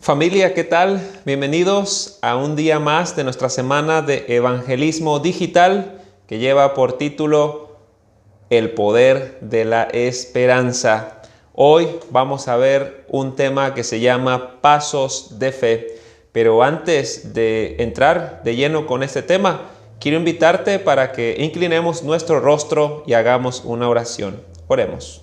Familia, ¿qué tal? Bienvenidos a un día más de nuestra semana de evangelismo digital que lleva por título El poder de la esperanza. Hoy vamos a ver un tema que se llama pasos de fe. Pero antes de entrar de lleno con este tema, quiero invitarte para que inclinemos nuestro rostro y hagamos una oración. Oremos.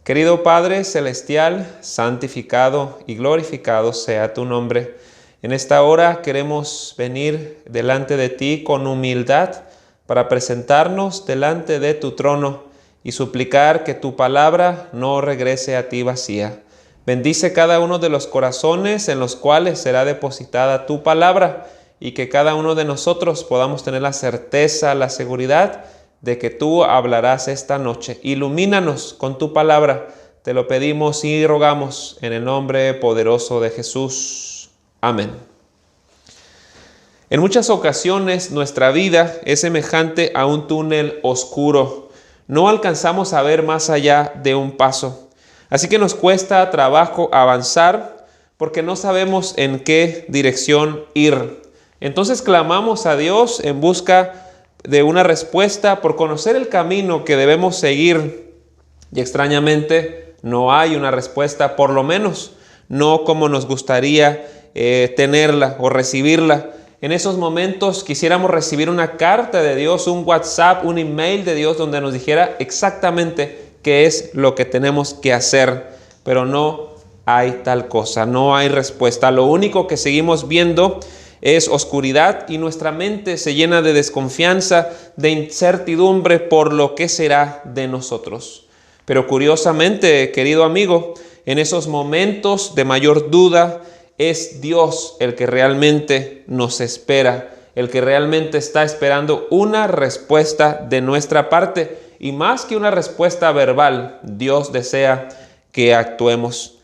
Querido Padre Celestial, santificado y glorificado sea tu nombre. En esta hora queremos venir delante de ti con humildad para presentarnos delante de tu trono y suplicar que tu palabra no regrese a ti vacía. Bendice cada uno de los corazones en los cuales será depositada tu palabra y que cada uno de nosotros podamos tener la certeza, la seguridad de que tú hablarás esta noche. Ilumínanos con tu palabra. Te lo pedimos y rogamos en el nombre poderoso de Jesús. Amén. En muchas ocasiones nuestra vida es semejante a un túnel oscuro. No alcanzamos a ver más allá de un paso. Así que nos cuesta trabajo avanzar porque no sabemos en qué dirección ir. Entonces clamamos a Dios en busca de una respuesta por conocer el camino que debemos seguir. Y extrañamente no hay una respuesta, por lo menos no como nos gustaría tenerla o recibirla. En esos momentos quisiéramos recibir una carta de Dios, un WhatsApp, un email de Dios donde nos dijera exactamente qué es lo que tenemos que hacer. Pero no hay tal cosa, no hay respuesta. Lo único que seguimos viendo es oscuridad y nuestra mente se llena de desconfianza, de incertidumbre por lo que será de nosotros. Pero curiosamente, querido amigo, en esos momentos de mayor duda es Dios el que realmente nos espera, el que realmente está esperando una respuesta de nuestra parte. Y más que una respuesta verbal, Dios desea que actuemos.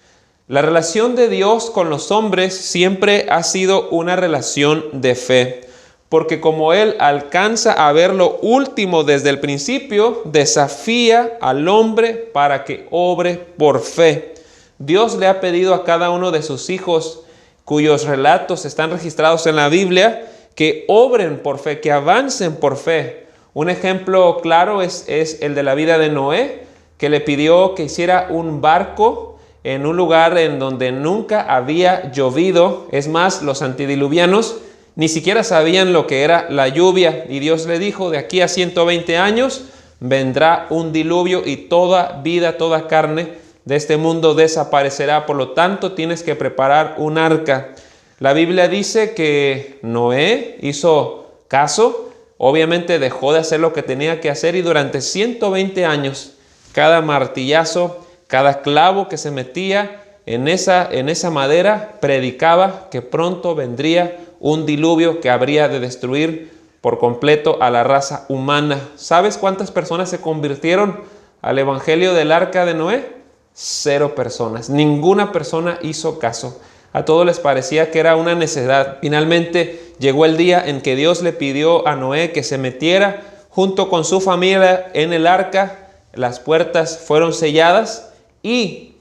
La relación de Dios con los hombres siempre ha sido una relación de fe, porque como Él alcanza a ver lo último desde el principio, desafía al hombre para que obre por fe. Dios le ha pedido a cada uno de sus hijos, cuyos relatos están registrados en la Biblia, que obren por fe, que avancen por fe. Un ejemplo claro es el de la vida de Noé, que le pidió que hiciera un barco en un lugar en donde nunca había llovido. Es más, los antediluvianos ni siquiera sabían lo que era la lluvia. Y Dios le dijo, de aquí a 120 años vendrá un diluvio y toda vida, toda carne de este mundo desaparecerá. Por lo tanto, tienes que preparar un arca. La Biblia dice que Noé hizo caso. Obviamente dejó de hacer lo que tenía que hacer y durante 120 años, cada martillazo, cada clavo que se metía en esa madera predicaba que pronto vendría un diluvio que habría de destruir por completo a la raza humana. ¿Sabes cuántas personas se convirtieron al evangelio del arca de Noé? 0 personas. Ninguna persona hizo caso. A todos les parecía que era una necedad. Finalmente llegó el día en que Dios le pidió a Noé que se metiera junto con su familia en el arca. Las puertas fueron selladas y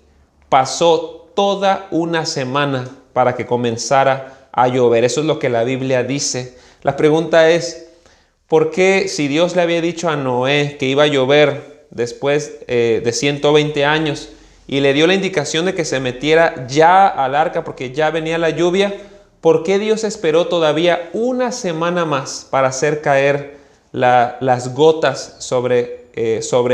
pasó toda una semana para que comenzara a llover. Eso es lo que la Biblia dice. La pregunta es, ¿por qué si Dios le había dicho a Noé que iba a llover después de 120 años y le dio la indicación de que se metiera ya al arca porque ya venía la lluvia, ¿por qué Dios esperó todavía una semana más para hacer caer las gotas sobre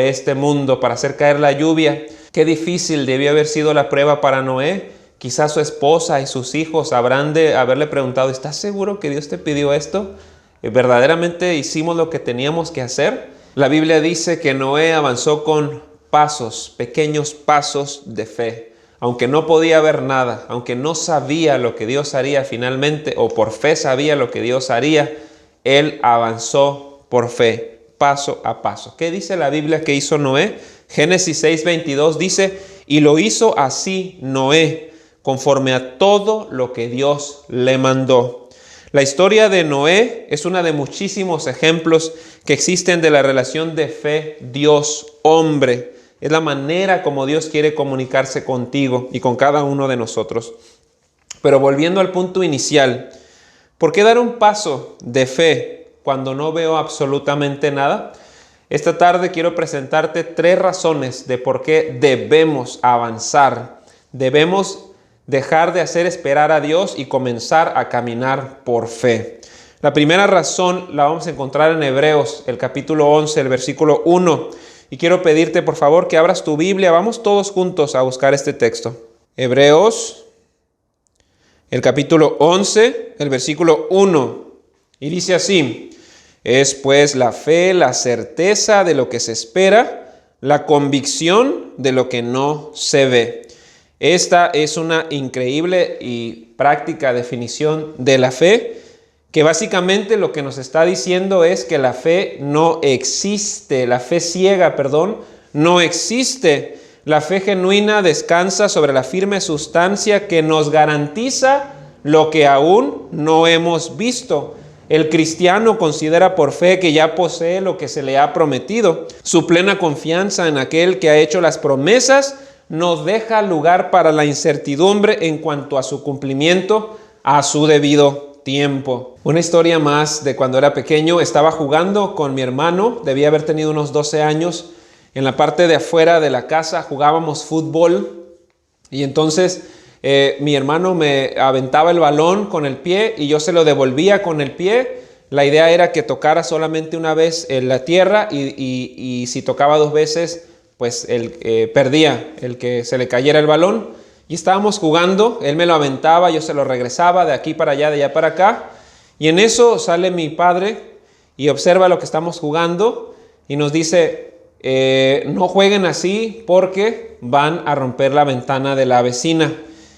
este mundo, para hacer caer la lluvia? Qué difícil debió haber sido la prueba para Noé. Quizás su esposa y sus hijos habrán de haberle preguntado, ¿estás seguro que Dios te pidió esto? ¿Verdaderamente hicimos lo que teníamos que hacer? La Biblia dice que Noé avanzó con pasos, pequeños pasos de fe. Aunque no podía ver nada, aunque no sabía lo que Dios haría finalmente, o por fe sabía lo que Dios haría, él avanzó por fe, paso a paso. ¿Qué dice la Biblia que hizo Noé? Génesis 6:22 dice, y lo hizo así Noé, conforme a todo lo que Dios le mandó. La historia de Noé es una de muchísimos ejemplos que existen de la relación de fe Dios-hombre. Es la manera como Dios quiere comunicarse contigo y con cada uno de nosotros. Pero volviendo al punto inicial, ¿por qué dar un paso de fe cuando no veo absolutamente nada? Esta tarde quiero presentarte 3 razones de por qué debemos avanzar. Debemos dejar de hacer esperar a Dios y comenzar a caminar por fe. La primera razón la vamos a encontrar en Hebreos, el capítulo 11, el versículo 1. Y quiero pedirte por favor que abras tu Biblia. Vamos todos juntos a buscar este texto. Hebreos, el capítulo 11, el versículo 1. Y dice así: es pues la fe, la certeza de lo que se espera, la convicción de lo que no se ve. Esta es una increíble y práctica definición de la fe, que básicamente lo que nos está diciendo es que la fe no existe, la fe ciega, no existe. La fe genuina descansa sobre la firme sustancia que nos garantiza lo que aún no hemos visto. El cristiano considera por fe que ya posee lo que se le ha prometido. Su plena confianza en aquel que ha hecho las promesas nos deja lugar para la incertidumbre en cuanto a su cumplimiento a su debido tiempo. Una historia más de cuando era pequeño. Estaba jugando con mi hermano, debía haber tenido unos 12 años. En la parte de afuera de la casa jugábamos fútbol y entonces mi hermano me aventaba el balón con el pie y yo se lo devolvía con el pie. La idea era que tocara solamente una vez en la tierra y si tocaba 2 veces, pues él perdía, el que se le cayera el balón. Y estábamos jugando, él me lo aventaba, yo se lo regresaba de aquí para allá, de allá para acá. Y en eso sale mi padre y observa lo que estamos jugando y nos dice: no jueguen así porque van a romper la ventana de la vecina.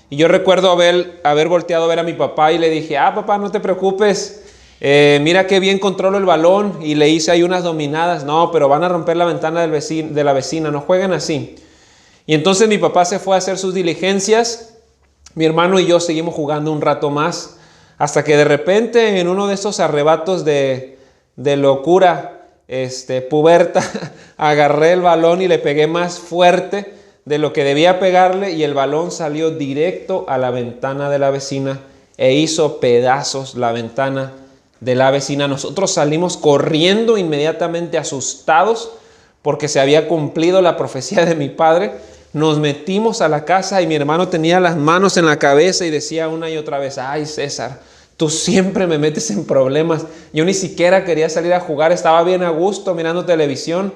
Y yo recuerdo haber volteado a ver a mi papá y le dije: papá, no te preocupes, mira qué bien controlo el balón, y le hice ahí unas dominadas. No, pero van a romper la ventana de la vecina, no jueguen así. Y entonces mi papá se fue a hacer sus diligencias, mi hermano y yo seguimos jugando un rato más, hasta que de repente en uno de esos arrebatos de locura puberta, agarré el balón y le pegué más fuerte de lo que debía pegarle, y el balón salió directo a la ventana de la vecina e hizo pedazos la ventana de la vecina. Nosotros salimos corriendo inmediatamente asustados porque se había cumplido la profecía de mi padre. Nos metimos a la casa y mi hermano tenía las manos en la cabeza y decía una y otra vez: ay, César, tú siempre me metes en problemas. Yo ni siquiera quería salir a jugar, estaba bien a gusto mirando televisión.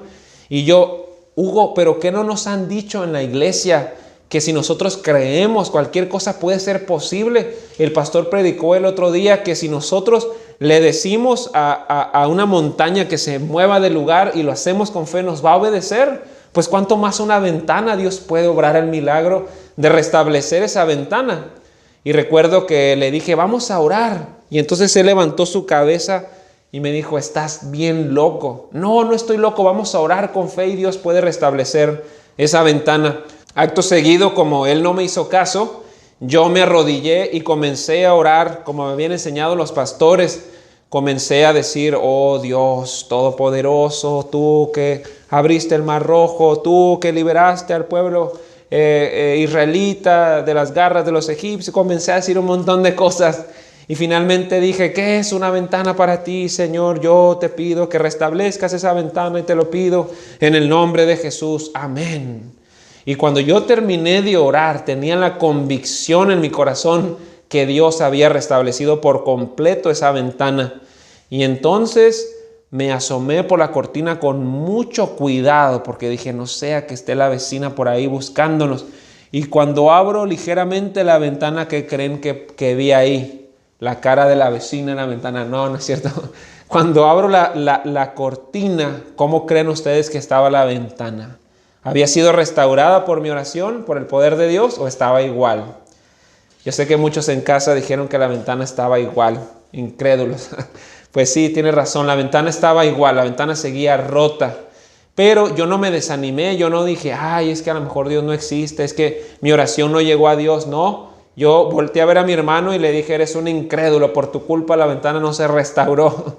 Y yo: Hugo, ¿pero qué no nos han dicho en la iglesia? Que si nosotros creemos, cualquier cosa puede ser posible. El pastor predicó el otro día que si nosotros le decimos a una montaña que se mueva del lugar y lo hacemos con fe, nos va a obedecer. Pues cuánto más una ventana, Dios puede obrar el milagro de restablecer esa ventana. Y recuerdo que le dije: vamos a orar. Y entonces él levantó su cabeza y me dijo: estás bien loco. No, no estoy loco, vamos a orar con fe y Dios puede restablecer esa ventana. Acto seguido, como él no me hizo caso, yo me arrodillé y comencé a orar como me habían enseñado los pastores. Comencé a decir: oh Dios Todopoderoso, tú que abriste el Mar Rojo, tú que liberaste al pueblo israelita de las garras de los egipcios. Comencé a decir un montón de cosas y finalmente dije: ¿qué es una ventana para ti, Señor? Yo te pido que restablezcas esa ventana y te lo pido en el nombre de Jesús. Amén. Y cuando yo terminé de orar, tenía la convicción en mi corazón que Dios había restablecido por completo esa ventana. Y entonces me asomé por la cortina con mucho cuidado, porque dije: no sea que esté la vecina por ahí buscándonos. Y cuando abro ligeramente la ventana, ¿qué creen que vi ahí? La cara de la vecina en la ventana. No, no es cierto. Cuando abro la cortina, ¿cómo creen ustedes que estaba la ventana? ¿Había sido restaurada por mi oración, por el poder de Dios, o estaba igual? Yo sé que muchos en casa dijeron que la ventana estaba igual, incrédulos. Pues sí, tiene razón, la ventana estaba igual, la ventana seguía rota. Pero yo no me desanimé, yo no dije: ay, es que a lo mejor Dios no existe, es que mi oración no llegó a Dios. No, yo volteé a ver a mi hermano y le dije: eres un incrédulo, por tu culpa la ventana no se restauró.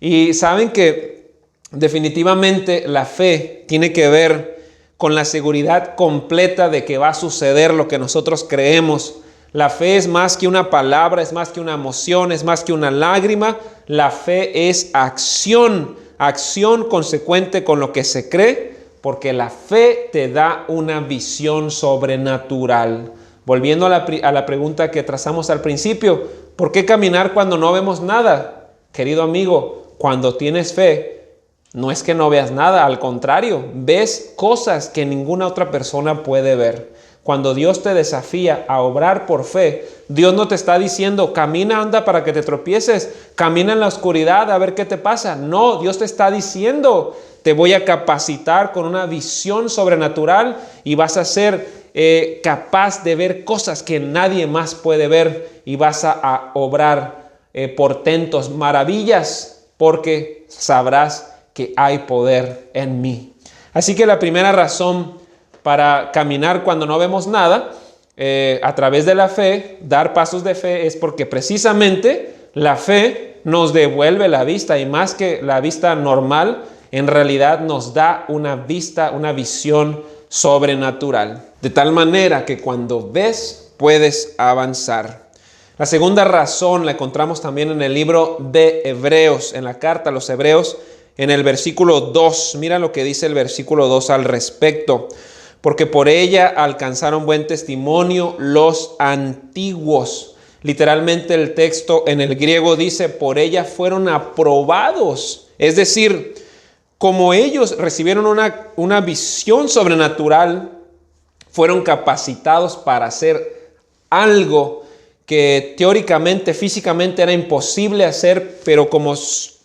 Y saben que definitivamente la fe tiene que ver con la seguridad completa de que va a suceder lo que nosotros creemos. La fe es más que una palabra, es más que una emoción, es más que una lágrima. La fe es acción, acción consecuente con lo que se cree, porque la fe te da una visión sobrenatural. Volviendo a la pregunta que trazamos al principio, ¿por qué caminar cuando no vemos nada? Querido amigo, cuando tienes fe, no es que no veas nada, al contrario, ves cosas que ninguna otra persona puede ver. Cuando Dios te desafía a obrar por fe, Dios no te está diciendo, camina, anda para que te tropieces, camina en la oscuridad a ver qué te pasa. No, Dios te está diciendo, te voy a capacitar con una visión sobrenatural y vas a ser capaz de ver cosas que nadie más puede ver y vas a obrar portentos, maravillas, porque sabrás que hay poder en mí. Así que la primera razón para caminar cuando no vemos nada, a través de la fe, dar pasos de fe, es porque precisamente la fe nos devuelve la vista, y más que la vista normal, en realidad nos da una vista, una visión sobrenatural. De tal manera que cuando ves, puedes avanzar. La segunda razón la encontramos también en el libro de Hebreos, en la carta a los Hebreos, en el versículo 2. Mira lo que dice el versículo 2 al respecto. Porque por ella alcanzaron buen testimonio los antiguos. Literalmente el texto en el griego dice, por ella fueron aprobados. Es decir, como ellos recibieron una visión sobrenatural, fueron capacitados para hacer algo que teóricamente, físicamente era imposible hacer, pero como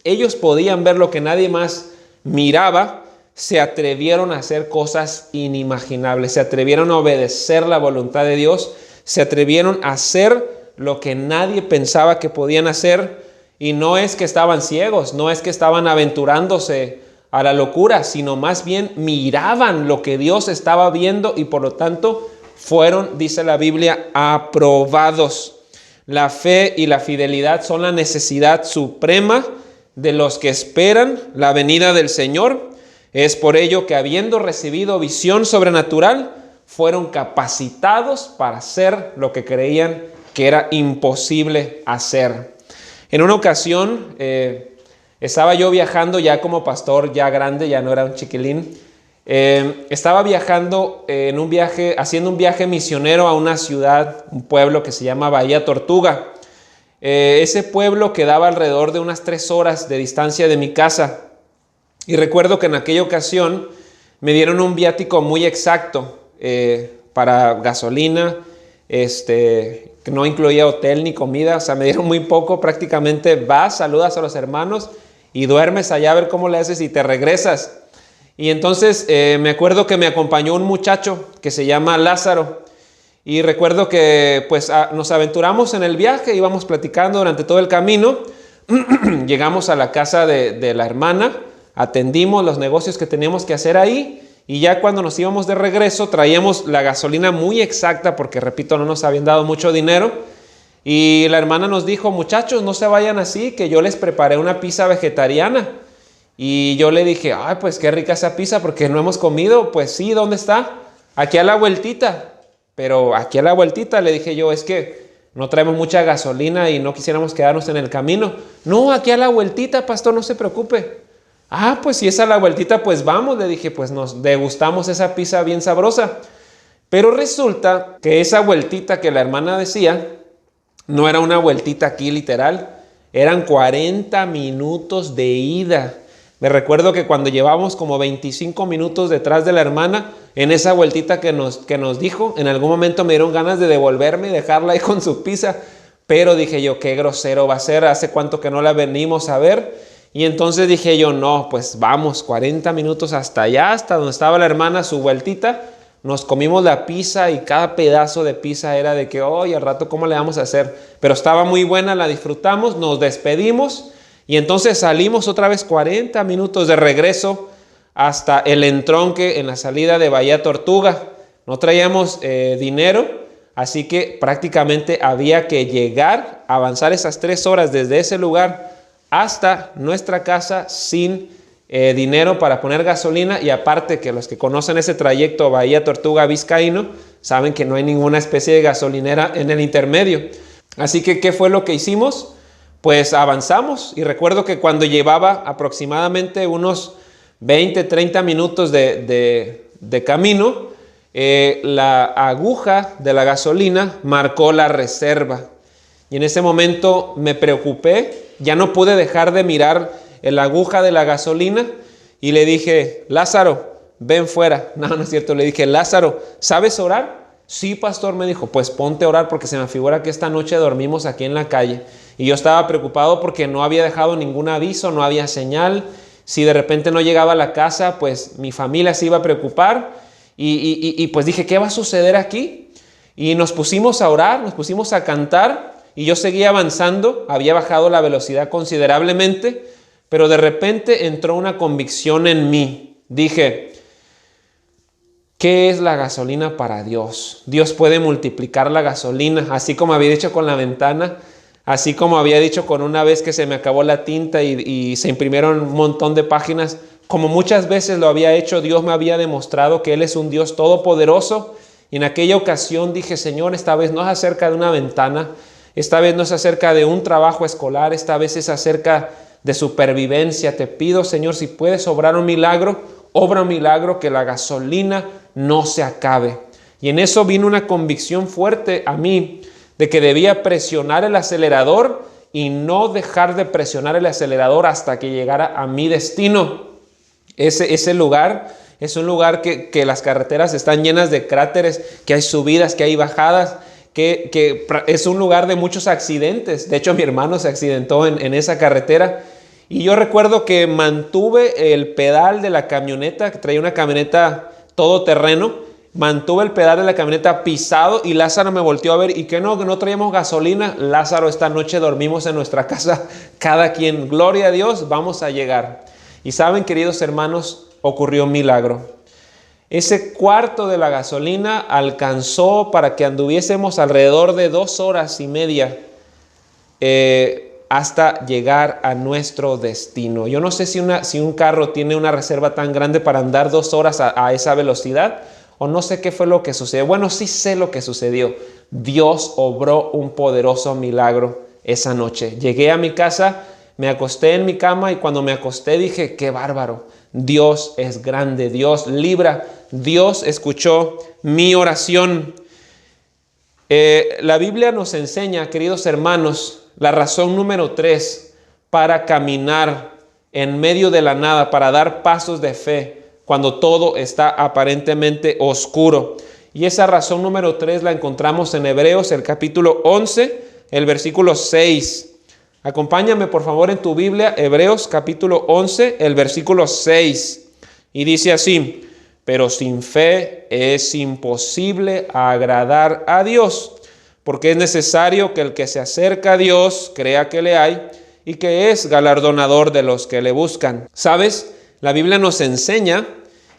ellos podían ver lo que nadie más miraba, se atrevieron a hacer cosas inimaginables, se atrevieron a obedecer la voluntad de Dios, se atrevieron a hacer lo que nadie pensaba que podían hacer, y no es que estaban ciegos, no es que estaban aventurándose a la locura, sino más bien miraban lo que Dios estaba viendo y por lo tanto fueron, dice la Biblia, aprobados. La fe y la fidelidad son la necesidad suprema de los que esperan la venida del Señor. Es por ello que, habiendo recibido visión sobrenatural, fueron capacitados para hacer lo que creían que era imposible hacer. En una ocasión estaba yo viajando ya como pastor, ya grande, ya no era un chiquilín. Estaba viajando haciendo un viaje misionero a una ciudad, un pueblo que se llama Bahía Tortuga. Ese pueblo quedaba alrededor de unas 3 horas de distancia de mi casa. Y recuerdo que en aquella ocasión me dieron un viático muy exacto para gasolina, que no incluía hotel ni comida, o sea, me dieron muy poco, prácticamente vas, saludas a los hermanos y duermes allá a ver cómo le haces y te regresas. Y entonces me acuerdo que me acompañó un muchacho que se llama Lázaro, y recuerdo que pues nos aventuramos en el viaje, íbamos platicando durante todo el camino, llegamos a la casa de la hermana, atendimos los negocios que teníamos que hacer ahí, y ya cuando nos íbamos de regreso traíamos la gasolina muy exacta porque, repito, no nos habían dado mucho dinero, y la hermana nos dijo, muchachos, no se vayan así, que yo les preparé una pizza vegetariana. Y yo le dije, ay, pues qué rica esa pizza porque no hemos comido. Pues sí, ¿dónde está? Aquí a la vueltita. Pero aquí a la vueltita, le dije yo, es que no traemos mucha gasolina y no quisiéramos quedarnos en el camino. No, aquí a la vueltita, pastor, no se preocupe. Ah, pues si es a la vueltita, pues vamos, le dije, pues nos degustamos esa pizza bien sabrosa. Pero resulta que esa vueltita que la hermana decía, no era una vueltita aquí literal, eran 40 minutos de ida. Me recuerdo que cuando llevábamos como 25 minutos detrás de la hermana, en esa vueltita que nos dijo, en algún momento me dieron ganas de devolverme y dejarla ahí con su pizza. Pero dije yo, qué grosero va a ser, hace cuánto que no la venimos a ver. Y entonces dije yo, no, pues vamos, 40 minutos hasta allá, hasta donde estaba la hermana, su vueltita. Nos comimos la pizza y cada pedazo de pizza era de que, oye, al rato, ¿cómo le vamos a hacer? Pero estaba muy buena, la disfrutamos, nos despedimos y entonces salimos otra vez 40 minutos de regreso hasta el entronque en la salida de Bahía Tortuga. No traíamos dinero, así que prácticamente había que llegar, avanzar esas 3 horas desde ese lugar hasta nuestra casa sin dinero para poner gasolina, y aparte que los que conocen ese trayecto Bahía Tortuga Vizcaíno saben que no hay ninguna especie de gasolinera en el intermedio. Así que, ¿qué fue lo que hicimos? Pues avanzamos, y recuerdo que cuando llevaba aproximadamente unos 20, 30 minutos de camino, la aguja de la gasolina marcó la reserva. Y en ese momento me preocupé, ya no pude dejar de mirar la aguja de la gasolina y le dije: Lázaro, ven fuera. No, no es cierto, le dije: Lázaro, ¿sabes orar? Sí, pastor, me dijo. Pues ponte a orar, porque se me figura que esta noche dormimos aquí en la calle. Y yo estaba preocupado porque no había dejado ningún aviso, no había señal. Si de repente no llegaba a la casa, pues mi familia se iba a preocupar. Y pues dije: ¿qué va a suceder aquí? Y nos pusimos a orar, nos pusimos a cantar, y yo seguía avanzando. Había bajado la velocidad considerablemente, pero de repente entró una convicción en mí. Dije: ¿qué es la gasolina para Dios? Dios puede multiplicar la gasolina, así como había dicho con la ventana, así como había dicho con una vez que se me acabó la tinta y se imprimieron un montón de páginas. Como muchas veces lo había hecho, Dios me había demostrado que Él es un Dios todopoderoso. Y en aquella ocasión dije: Señor, esta vez no es acerca de una ventana, esta vez no es acerca de un trabajo escolar, esta vez es acerca de supervivencia. Te pido, Señor, si puedes obrar un milagro, obra un milagro, que la gasolina no se acabe. Y en eso vino una convicción fuerte a mí de que debía presionar el acelerador y no dejar de presionar el acelerador hasta que llegara a mi destino. Ese lugar es un lugar que las carreteras están llenas de cráteres, que hay subidas, que hay bajadas, que es un lugar de muchos accidentes. De hecho, mi hermano se accidentó en esa carretera. Y yo recuerdo que mantuve el pedal de la camioneta, que traía una camioneta todoterreno, mantuve el pedal de la camioneta pisado, y Lázaro me volteó a ver: ¿y qué no? ¿Que no traíamos gasolina? Lázaro, esta noche dormimos en nuestra casa, cada quien. Gloria a Dios, vamos a llegar. Y saben, queridos hermanos, ocurrió un milagro. Ese cuarto de la gasolina alcanzó para que anduviésemos alrededor de 2 horas y media hasta llegar a nuestro destino. Yo no sé si un carro tiene una reserva tan grande para andar 2 horas a esa velocidad, o no sé qué fue lo que sucedió. Bueno, sí sé lo que sucedió. Dios obró un poderoso milagro esa noche. Llegué a mi casa, me acosté en mi cama, y cuando me acosté dije: qué bárbaro, Dios es grande, Dios libra, Dios escuchó mi oración. La Biblia nos enseña, queridos hermanos, la razón número 3 para caminar en medio de la nada, para dar pasos de fe cuando todo está aparentemente oscuro. Y esa razón número 3 la encontramos en Hebreos, el capítulo 11, el versículo 6. Acompáñame por favor en tu Biblia, Hebreos capítulo 11, el versículo 6. Y dice así: pero sin fe es imposible agradar a Dios, porque es necesario que el que se acerca a Dios crea que le hay y que es galardonador de los que le buscan. ¿Sabes? La Biblia nos enseña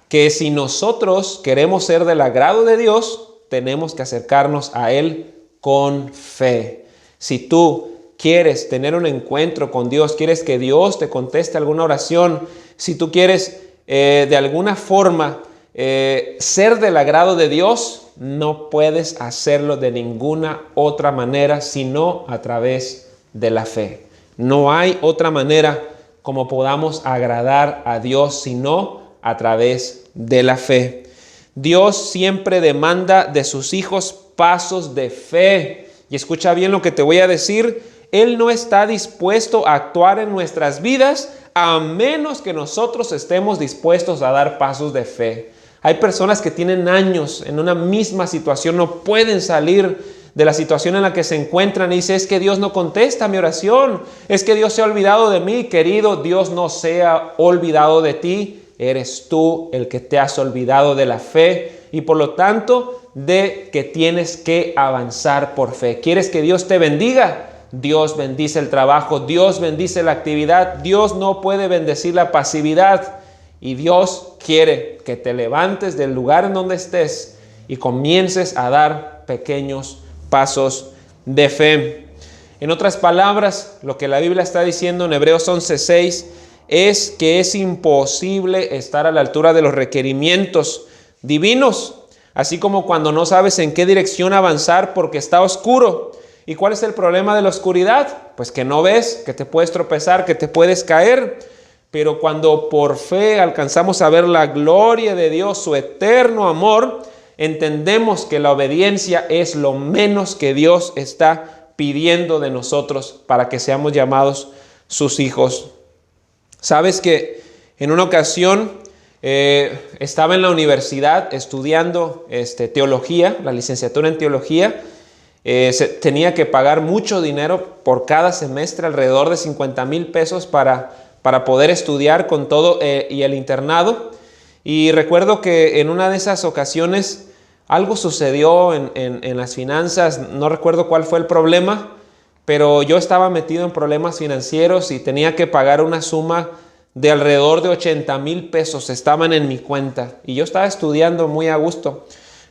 que si nosotros queremos ser del agrado de Dios, tenemos que acercarnos a Él con fe. Si tú quieres tener un encuentro con Dios, quieres que Dios te conteste alguna oración, si tú quieres de alguna forma ser del agrado de Dios, no puedes hacerlo de ninguna otra manera sino a través de la fe. No hay otra manera como podamos agradar a Dios sino a través de la fe. Dios siempre demanda de sus hijos pasos de fe. Y escucha bien lo que te voy a decir: Él no está dispuesto a actuar en nuestras vidas a menos que nosotros estemos dispuestos a dar pasos de fe. Hay personas que tienen años en una misma situación, no pueden salir de la situación en la que se encuentran y dicen: es que Dios no contesta mi oración, es que Dios se ha olvidado de mí. Querido, Dios no se ha olvidado de ti, eres tú el que te has olvidado de la fe y por lo tanto de que tienes que avanzar por fe. ¿Quieres que Dios te bendiga? Dios bendice el trabajo, Dios bendice la actividad, Dios no puede bendecir la pasividad. Y Dios quiere que te levantes del lugar en donde estés y comiences a dar pequeños pasos de fe. En otras palabras, lo que la Biblia está diciendo en Hebreos 11:6 es que es imposible estar a la altura de los requerimientos divinos, así como cuando no sabes en qué dirección avanzar porque está oscuro. ¿Y cuál es el problema de la oscuridad? Pues que no ves, que te puedes tropezar, que te puedes caer. Pero cuando por fe alcanzamos a ver la gloria de Dios, su eterno amor, entendemos que la obediencia es lo menos que Dios está pidiendo de nosotros para que seamos llamados sus hijos. Sabes que en una ocasión estaba en la universidad estudiando teología, la licenciatura en teología. Tenía que pagar mucho dinero por cada semestre, alrededor de 50,000 pesos para poder estudiar con todo y el internado. Y recuerdo que en una de esas ocasiones algo sucedió en las finanzas, no recuerdo cuál fue el problema, pero yo estaba metido en problemas financieros y tenía que pagar una suma de alrededor de 80,000 pesos, estaban en mi cuenta y yo estaba estudiando muy a gusto.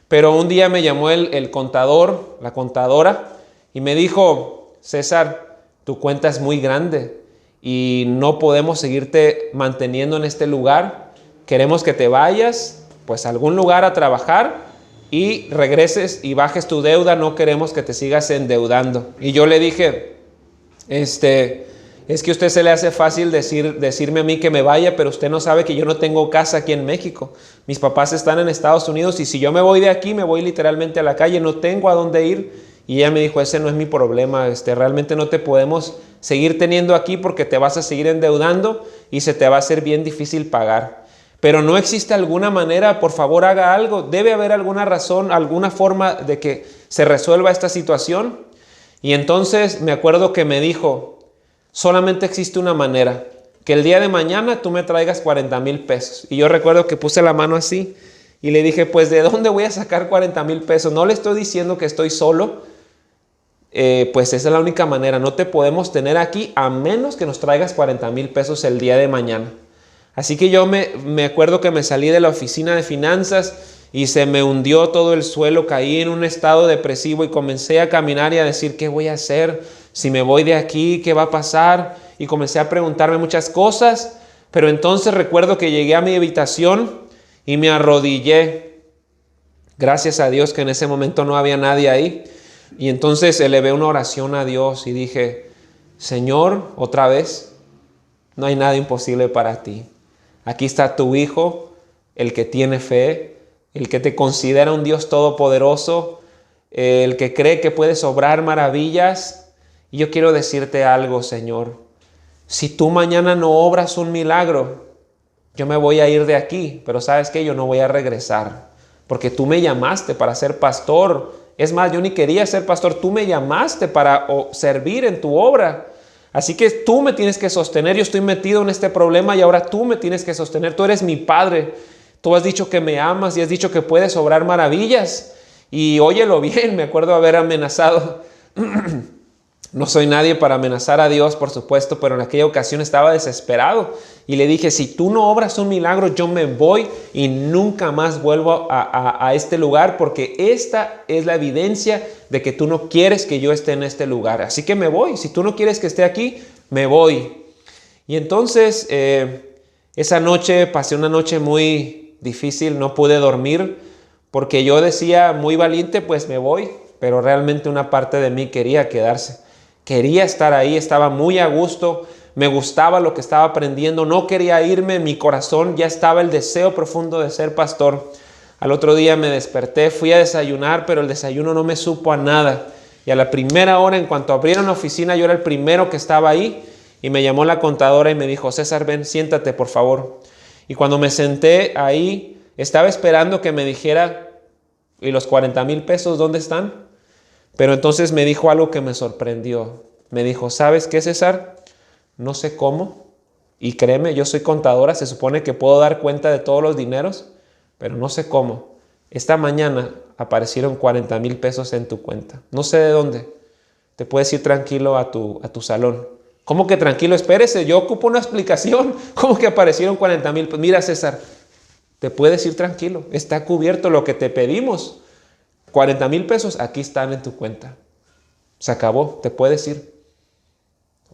Pero un día me llamó el contador, la contadora, y me dijo: César, tu cuenta es muy grande y no podemos seguirte manteniendo en este lugar. Queremos que te vayas pues a algún lugar a trabajar y regreses y bajes tu deuda, no queremos que te sigas endeudando. Y yo le dije, es que a usted se le hace fácil decirme a mí que me vaya, pero usted no sabe que yo no tengo casa aquí en México. Mis papás están en Estados Unidos y si yo me voy de aquí, me voy literalmente a la calle, no tengo a dónde ir. Y ella me dijo, ese no es mi problema, realmente no te podemos seguir teniendo aquí porque te vas a seguir endeudando y se te va a hacer bien difícil pagar. Pero no existe alguna manera, por favor haga algo, debe haber alguna razón, alguna forma de que se resuelva esta situación. Y entonces me acuerdo que me dijo, solamente existe una manera, que el día de mañana tú me traigas 40,000 pesos. Y yo recuerdo que puse la mano así y le dije, pues ¿de dónde voy a sacar 40,000 pesos? No le estoy diciendo que estoy solo, pues esa es la única manera, no te podemos tener aquí a menos que nos traigas 40,000 pesos el día de mañana. Así que yo me acuerdo que me salí de la oficina de finanzas y se me hundió todo el suelo, caí en un estado depresivo y comencé a caminar y a decir, ¿qué voy a hacer? Si me voy de aquí, ¿qué va a pasar? Y comencé a preguntarme muchas cosas, pero entonces recuerdo que llegué a mi habitación y me arrodillé. Gracias a Dios que en ese momento no había nadie ahí. Y entonces elevé una oración a Dios y dije, Señor, otra vez, no hay nada imposible para ti. Aquí está tu hijo, el que tiene fe, el que te considera un Dios todopoderoso, el que cree que puedes obrar maravillas. Y yo quiero decirte algo, Señor. Si tú mañana no obras un milagro, yo me voy a ir de aquí, pero ¿sabes qué? Yo no voy a regresar, porque tú me llamaste para ser pastor. Es más, yo ni quería ser pastor, tú me llamaste para servir en tu obra. Así que tú me tienes que sostener, yo estoy metido en este problema y ahora tú me tienes que sostener. Tú eres mi padre, tú has dicho que me amas y has dicho que puedes obrar maravillas. Y óyelo bien, me acuerdo haber amenazado. No soy nadie para amenazar a Dios, por supuesto, pero en aquella ocasión estaba desesperado. Y le dije, si tú no obras un milagro, yo me voy y nunca más vuelvo a este lugar, porque esta es la evidencia de que tú no quieres que yo esté en este lugar. Así que me voy. Si tú no quieres que esté aquí, me voy. Y entonces, esa noche pasé una noche muy difícil, no pude dormir, porque yo decía, muy valiente, pues me voy. Pero realmente una parte de mí quería quedarse. Quería estar ahí, estaba muy a gusto, me gustaba lo que estaba aprendiendo, no quería irme, en mi corazón ya estaba el deseo profundo de ser pastor. Al otro día me desperté, fui a desayunar, pero el desayuno no me supo a nada. Y a la primera hora, en cuanto abrieron la oficina, yo era el primero que estaba ahí y me llamó la contadora y me dijo, César, ven, siéntate por favor. Y cuando me senté ahí, estaba esperando que me dijera, ¿y los 40,000 pesos dónde están? Pero entonces me dijo algo que me sorprendió. Me dijo, ¿sabes qué, César? No sé cómo. Y créeme, yo soy contadora, se supone que puedo dar cuenta de todos los dineros, pero no sé cómo. Esta mañana aparecieron 40,000 pesos en tu cuenta. No sé de dónde. Te puedes ir tranquilo a tu salón. ¿Cómo que tranquilo? Espérese, yo ocupo una explicación. ¿Cómo que aparecieron 40,000 pesos? Mira, César, te puedes ir tranquilo. Está cubierto lo que te pedimos. 40,000 pesos aquí están en tu cuenta. Se acabó, te puedes ir.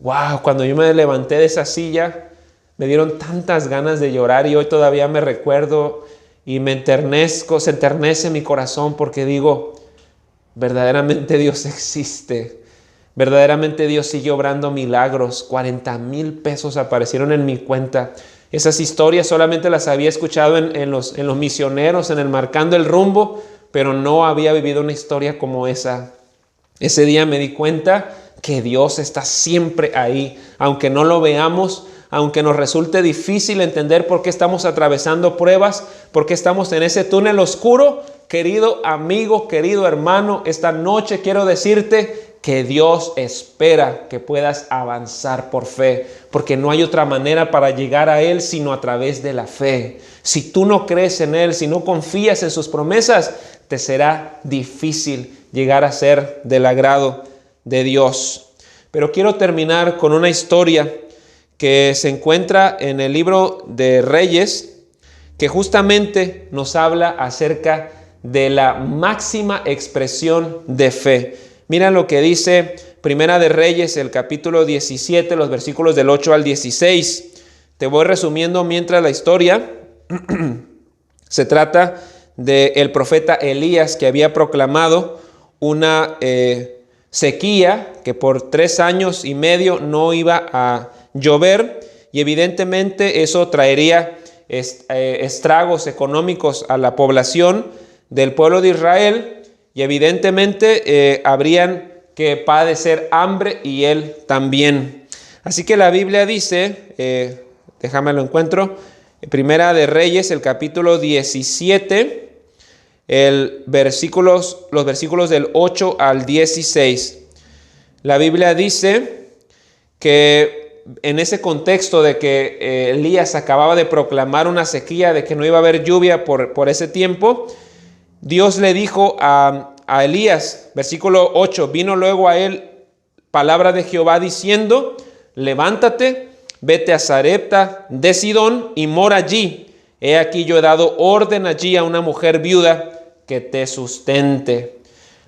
Wow, cuando yo me levanté de esa silla, Me dieron tantas ganas de llorar y hoy todavía me recuerdo y me enternezco, se enternece mi corazón porque digo, verdaderamente Dios existe. Verdaderamente Dios sigue obrando milagros. 40,000 pesos aparecieron en mi cuenta. Esas historias solamente las había escuchado en los misioneros, en el Marcando el Rumbo, pero no había vivido una historia como esa. Ese día me di cuenta que Dios está siempre ahí, aunque no lo veamos, aunque nos resulte difícil entender por qué estamos atravesando pruebas, por qué estamos en ese túnel oscuro. Querido amigo, querido hermano, esta noche quiero decirte que Dios espera que puedas avanzar por fe, porque no hay otra manera para llegar a Él sino a través de la fe. Si tú no crees en Él, si no confías en sus promesas, te será difícil llegar a ser del agrado de Dios. Pero quiero terminar con una historia que se encuentra en el libro de Reyes, que justamente nos habla acerca de la máxima expresión de fe. Mira lo que dice Primera de Reyes, el capítulo 17, los versículos del 8 al 16. Te voy resumiendo mientras la historia. Se trata del profeta Elías, que había proclamado una sequía, que por 3 años y medio no iba a llover, y evidentemente eso traería estragos económicos a la población del pueblo de Israel, y evidentemente habrían que padecer hambre y él también. Así que la Biblia dice, déjame lo encuentro, Primera de Reyes, el capítulo 17, los versículos del 8 al 16. La Biblia dice que en ese contexto de que Elías acababa de proclamar una sequía, de que no iba a haber lluvia por ese tiempo, Dios le dijo a Elías, versículo 8, vino luego a él palabra de Jehová diciendo, levántate, vete a Sarepta de Sidón y mora allí. He aquí yo he dado orden allí a una mujer viuda que te sustente.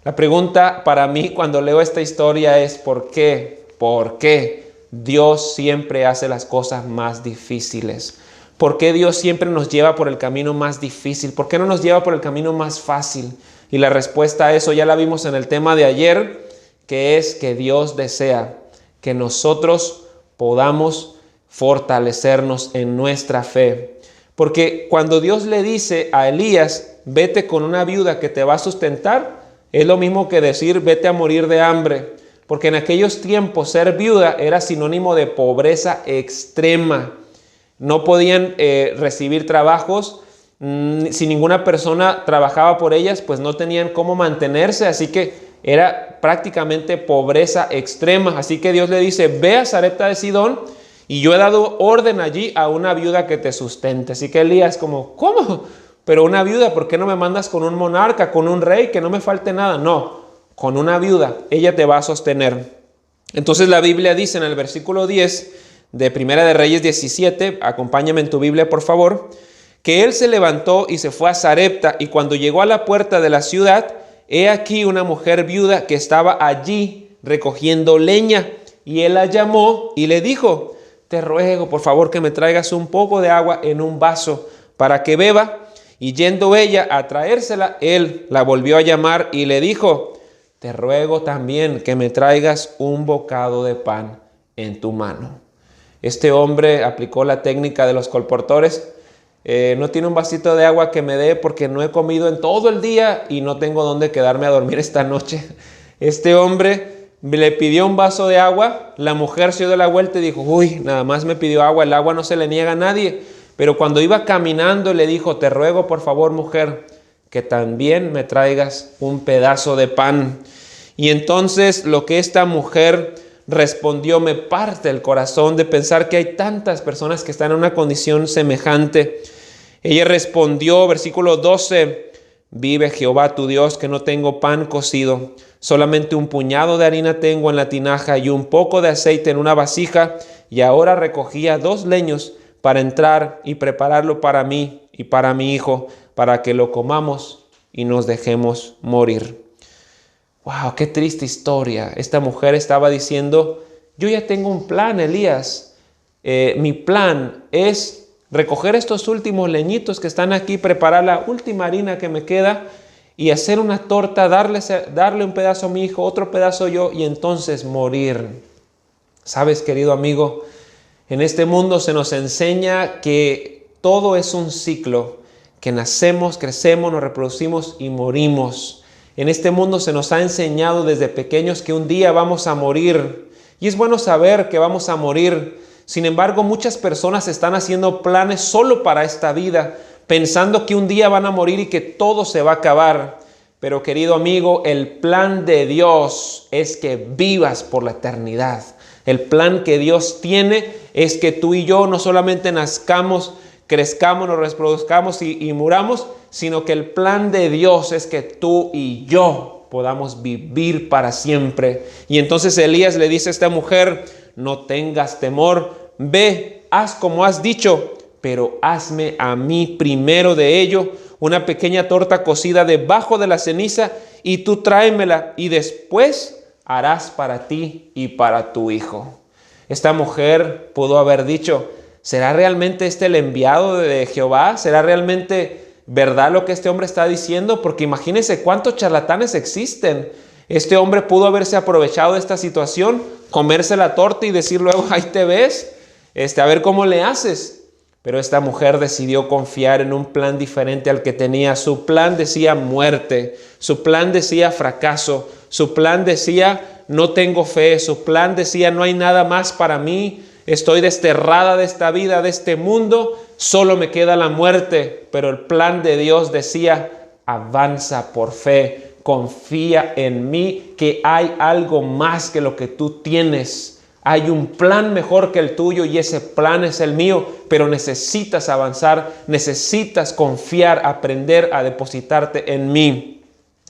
La pregunta para mí cuando leo esta historia es ¿por qué? ¿Por qué Dios siempre hace las cosas más difíciles? ¿Por qué Dios siempre nos lleva por el camino más difícil? ¿Por qué no nos lleva por el camino más fácil? Y la respuesta a eso ya la vimos en el tema de ayer, que es que Dios desea que nosotros podamos fortalecernos en nuestra fe. Porque cuando Dios le dice a Elías, vete con una viuda que te va a sustentar, es lo mismo que decir, vete a morir de hambre. Porque en aquellos tiempos ser viuda era sinónimo de pobreza extrema. No podían recibir trabajos. Si ninguna persona trabajaba por ellas, pues no tenían cómo mantenerse. Así que era prácticamente pobreza extrema. Así que Dios le dice, ve a Sarepta de Sidón y yo he dado orden allí a una viuda que te sustente. Así que Elías como, ¿cómo? Pero una viuda, ¿por qué no me mandas con un monarca, con un rey, que no me falte nada? No, con una viuda, ella te va a sostener. Entonces la Biblia dice en el versículo 10 de Primera de Reyes 17, acompáñame en tu Biblia por favor, que él se levantó y se fue a Sarepta, y cuando llegó a la puerta de la ciudad, he aquí una mujer viuda que estaba allí recogiendo leña, y él la llamó y le dijo, te ruego por favor que me traigas un poco de agua en un vaso para que beba. Y yendo ella a traérsela, él la volvió a llamar y le dijo, te ruego también que me traigas un bocado de pan en tu mano. Este hombre aplicó la técnica de los colportores. No tiene un vasito de agua que me dé porque no he comido en todo el día y no tengo dónde quedarme a dormir esta noche. Este hombre le pidió un vaso de agua, la mujer se dio la vuelta y dijo, uy, nada más me pidió agua, el agua no se le niega a nadie. Pero cuando iba caminando le dijo, te ruego por favor mujer, que también me traigas un pedazo de pan. Y entonces lo que esta mujer respondió me parte el corazón de pensar que hay tantas personas que están en una condición semejante. Ella respondió, versículo 12, vive Jehová tu Dios que no tengo pan cocido, solamente un puñado de harina tengo en la tinaja y un poco de aceite en una vasija, y ahora recogía 2 leños para entrar y prepararlo para mí y para mi hijo, para que lo comamos y nos dejemos morir. ¡Wow! ¡Qué triste historia! Esta mujer estaba diciendo, yo ya tengo un plan, Elías. mi plan es recoger estos últimos leñitos que están aquí, preparar la última harina que me queda y hacer una torta, darle un pedazo a mi hijo, otro pedazo yo y entonces morir. ¿Sabes, querido amigo? En este mundo se nos enseña que todo es un ciclo, que nacemos, crecemos, nos reproducimos y morimos. En este mundo se nos ha enseñado desde pequeños que un día vamos a morir. Y es bueno saber que vamos a morir. Sin embargo, muchas personas están haciendo planes solo para esta vida, pensando que un día van a morir y que todo se va a acabar. Pero querido amigo, el plan de Dios es que vivas por la eternidad. El plan que Dios tiene es que tú y yo no solamente nazcamos, crezcamos, nos reproduzcamos y muramos, sino que el plan de Dios es que tú y yo podamos vivir para siempre. Y entonces Elías le dice a esta mujer: no tengas temor, ve, haz como has dicho, pero hazme a mí primero de ello una pequeña torta cocida debajo de la ceniza y tú tráemela y después harás para ti y para tu hijo. Esta mujer pudo haber dicho: ¿será realmente este el enviado de Jehová? ¿Será realmente verdad lo que este hombre está diciendo? Porque imagínense cuántos charlatanes existen. Este hombre pudo haberse aprovechado de esta situación, comerse la torta y decir luego: ahí te ves, a ver cómo le haces. Pero esta mujer decidió confiar en un plan diferente al que tenía. Su plan decía muerte, su plan decía fracaso, su plan decía no tengo fe, su plan decía no hay nada más para mí, estoy desterrada de esta vida, de este mundo, solo me queda la muerte. Pero el plan de Dios decía: avanza por fe, confía en mí, que hay algo más que lo que tú tienes. Hay un plan mejor que el tuyo y ese plan es el mío, pero necesitas avanzar, necesitas confiar, aprender a depositarte en mí.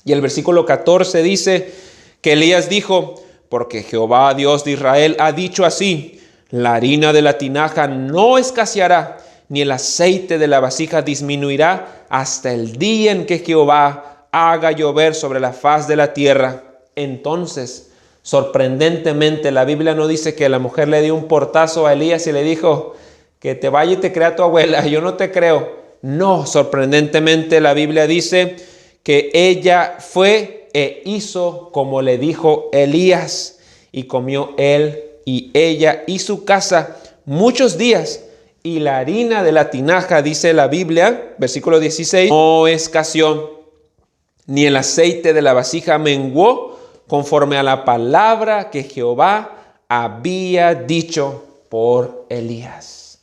Y el versículo 14 dice que Elías dijo: porque Jehová Dios de Israel ha dicho así, la harina de la tinaja no escaseará, ni el aceite de la vasija disminuirá hasta el día en que Jehová haga llover sobre la faz de la tierra. Entonces, sorprendentemente, la Biblia no dice que la mujer le dio un portazo a Elías y le dijo: que te vaya y te crea tu abuela, yo no te creo. No, sorprendentemente la Biblia dice que ella fue e hizo como le dijo Elías, y comió él y ella y su casa muchos días, y la harina de la tinaja, dice la Biblia, versículo 16, no escaseó, ni el aceite de la vasija menguó, conforme a la palabra que Jehová había dicho por Elías.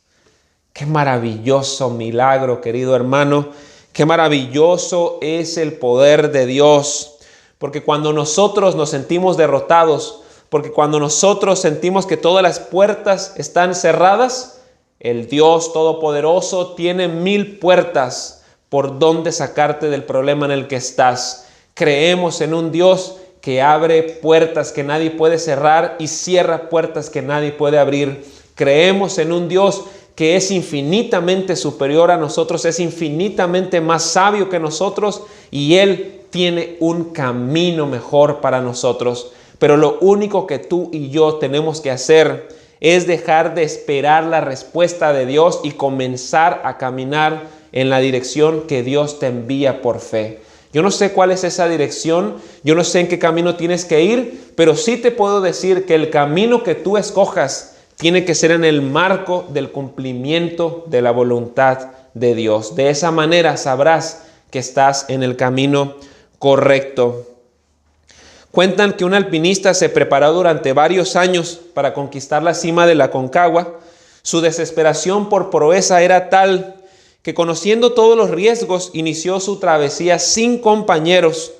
Qué maravilloso milagro, querido hermano. Qué maravilloso es el poder de Dios. Porque cuando nosotros nos sentimos derrotados, porque cuando nosotros sentimos que todas las puertas están cerradas, el Dios Todopoderoso tiene 1000 puertas por donde sacarte del problema en el que estás. Creemos en un Dios que abre puertas que nadie puede cerrar y cierra puertas que nadie puede abrir. Creemos en un Dios que es infinitamente superior a nosotros, es infinitamente más sabio que nosotros y Él tiene un camino mejor para nosotros. Pero lo único que tú y yo tenemos que hacer es dejar de esperar la respuesta de Dios y comenzar a caminar en la dirección que Dios te envía por fe. Yo no sé cuál es esa dirección, yo no sé en qué camino tienes que ir, pero sí te puedo decir que el camino que tú escojas tiene que ser en el marco del cumplimiento de la voluntad de Dios. De esa manera sabrás que estás en el camino correcto. Cuentan que un alpinista se preparó durante varios años para conquistar la cima de la Aconcagua. Su desesperación por proeza era tal que, conociendo todos los riesgos, inició su travesía sin compañeros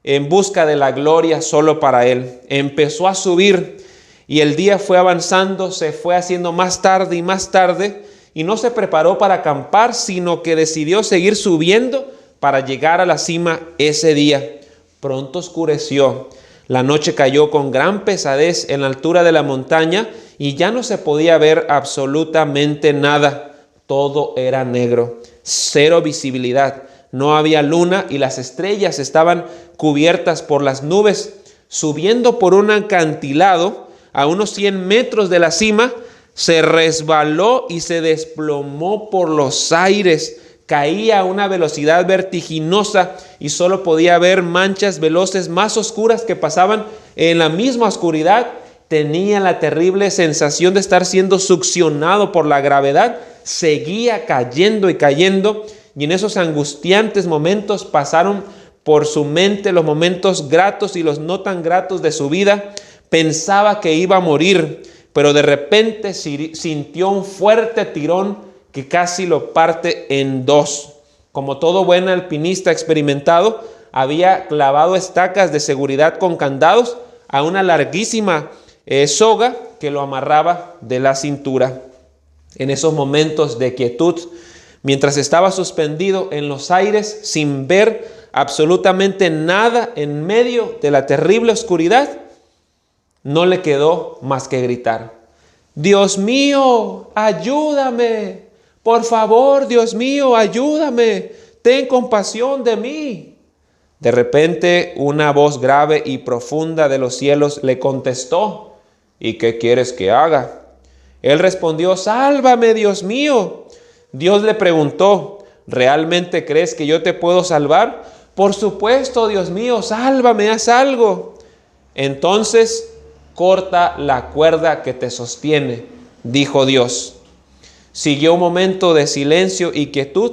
en busca de la gloria solo para él. Empezó a subir y el día fue avanzando, se fue haciendo más tarde y más tarde y no se preparó para acampar, sino que decidió seguir subiendo para llegar a la cima ese día. Pronto oscureció, la noche cayó con gran pesadez en la altura de la montaña y ya no se podía ver absolutamente nada. Todo era negro, cero visibilidad, no había luna y las estrellas estaban cubiertas por las nubes. Subiendo por un acantilado a unos 100 metros de la cima, Se resbaló y se desplomó por los aires. Caía a una velocidad vertiginosa y solo podía ver manchas veloces más oscuras que pasaban en la misma oscuridad. Tenía la terrible sensación de estar siendo succionado por la gravedad. Seguía cayendo y cayendo, y en esos angustiantes momentos pasaron por su mente los momentos gratos y los no tan gratos de su vida. Pensaba que iba a morir, pero de repente sintió un fuerte tirón que casi lo parte en dos. Como todo buen alpinista experimentado, había clavado estacas de seguridad con candados a una larguísima soga que lo amarraba de la cintura. En esos momentos de quietud, mientras estaba suspendido en los aires sin ver absolutamente nada en medio de la terrible oscuridad, no le quedó más que gritar: Dios mío, ayúdame. Por favor, Dios mío, ayúdame. Ten compasión de mí. De repente, una voz grave y profunda de los cielos le contestó: ¿y qué quieres que haga? Él respondió: sálvame, Dios mío. Dios le preguntó: ¿realmente crees que yo te puedo salvar? Por supuesto, Dios mío, sálvame, haz algo. Entonces, corta la cuerda que te sostiene, dijo Dios. Siguió un momento de silencio y quietud.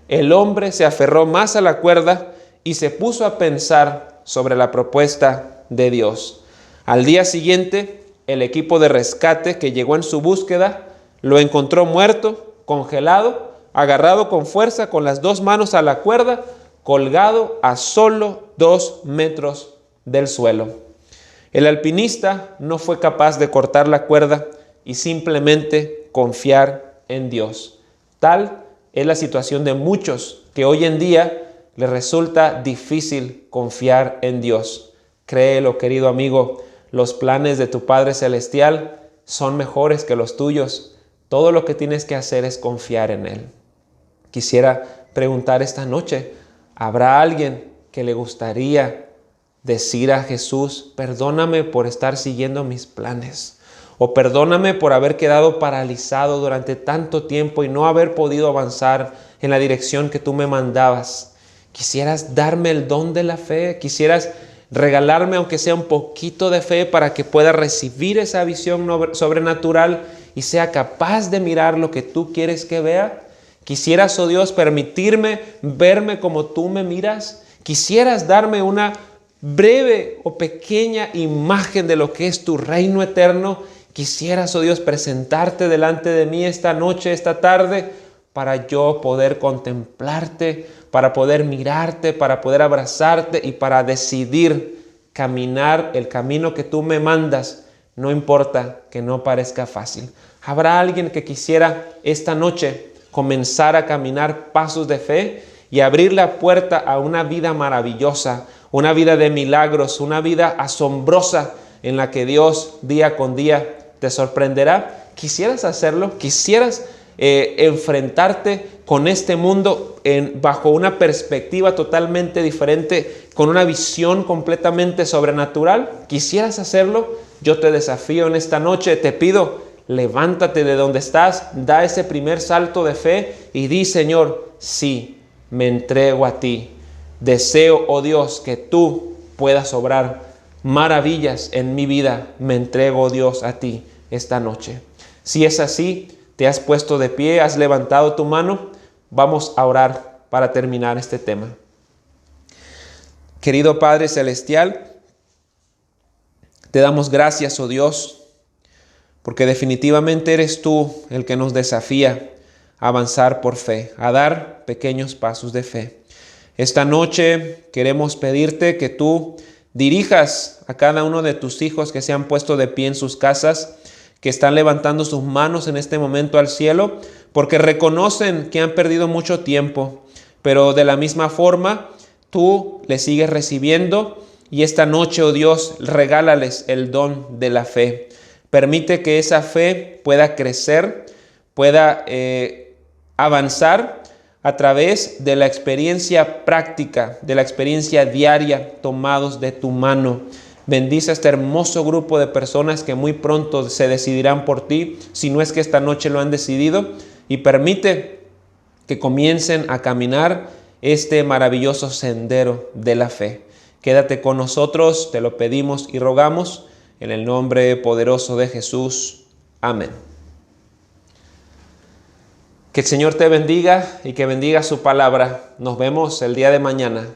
El hombre se aferró más a la cuerda y se puso a pensar sobre la propuesta de Dios. Al día siguiente, el equipo de rescate que llegó en su búsqueda lo encontró muerto, congelado, agarrado con fuerza con las dos manos a la cuerda, colgado a solo 2 metros del suelo. El alpinista no fue capaz de cortar la cuerda y simplemente confiar en Dios. Tal es la situación de muchos que hoy en día les resulta difícil confiar en Dios. Créelo, querido amigo, los planes de tu Padre Celestial son mejores que los tuyos. Todo lo que tienes que hacer es confiar en Él. Quisiera preguntar esta noche, ¿habrá alguien que le gustaría decir a Jesús: perdóname por estar siguiendo mis planes? O perdóname por haber quedado paralizado durante tanto tiempo y no haber podido avanzar en la dirección que tú me mandabas. ¿Quisieras darme el don de la fe? ¿Quisieras regalarme aunque sea un poquito de fe para que pueda recibir esa visión sobrenatural y sea capaz de mirar lo que tú quieres que vea? ¿Quisieras, oh Dios, permitirme verme como tú me miras? ¿Quisieras darme una breve o pequeña imagen de lo que es tu reino eterno? ¿Quisieras, oh Dios, presentarte delante de mí esta noche, esta tarde, para yo poder contemplarte, para poder mirarte, para poder abrazarte y para decidir caminar el camino que tú me mandas, no importa que no parezca fácil? ¿Habrá alguien que quisiera esta noche comenzar a caminar pasos de fe y abrir la puerta a una vida maravillosa, una vida de milagros, una vida asombrosa en la que Dios día con día te sorprenderá? ¿Quisieras hacerlo? ¿Quisieras enfrentarte con este mundo bajo una perspectiva totalmente diferente, con una visión completamente sobrenatural? ¿Quisieras hacerlo? Yo te desafío en esta noche, te pido, levántate de donde estás, da ese primer salto de fe y di: Señor, sí, me entrego a ti. Deseo, oh Dios, que tú puedas obrar maravillas en mi vida. Me entrego, oh Dios, a ti esta noche. Si es así, te has puesto de pie, has levantado tu mano, vamos a orar para terminar este tema. Querido Padre Celestial, te damos gracias, oh Dios, porque definitivamente eres tú el que nos desafía a avanzar por fe, a dar pequeños pasos de fe. Esta noche queremos pedirte que tú dirijas a cada uno de tus hijos que se han puesto de pie en sus casas, que están levantando sus manos en este momento al cielo, porque reconocen que han perdido mucho tiempo, pero de la misma forma tú les sigues recibiendo, y esta noche, oh Dios, regálales el don de la fe. Permite que esa fe pueda crecer, pueda avanzar a través de la experiencia práctica, de la experiencia diaria, tomados de tu mano. Bendice a este hermoso grupo de personas que muy pronto se decidirán por ti, si no es que esta noche lo han decidido, y permite que comiencen a caminar este maravilloso sendero de la fe. Quédate con nosotros, te lo pedimos y rogamos, en el nombre poderoso de Jesús. Amén. Que el Señor te bendiga y que bendiga su palabra. Nos vemos el día de mañana.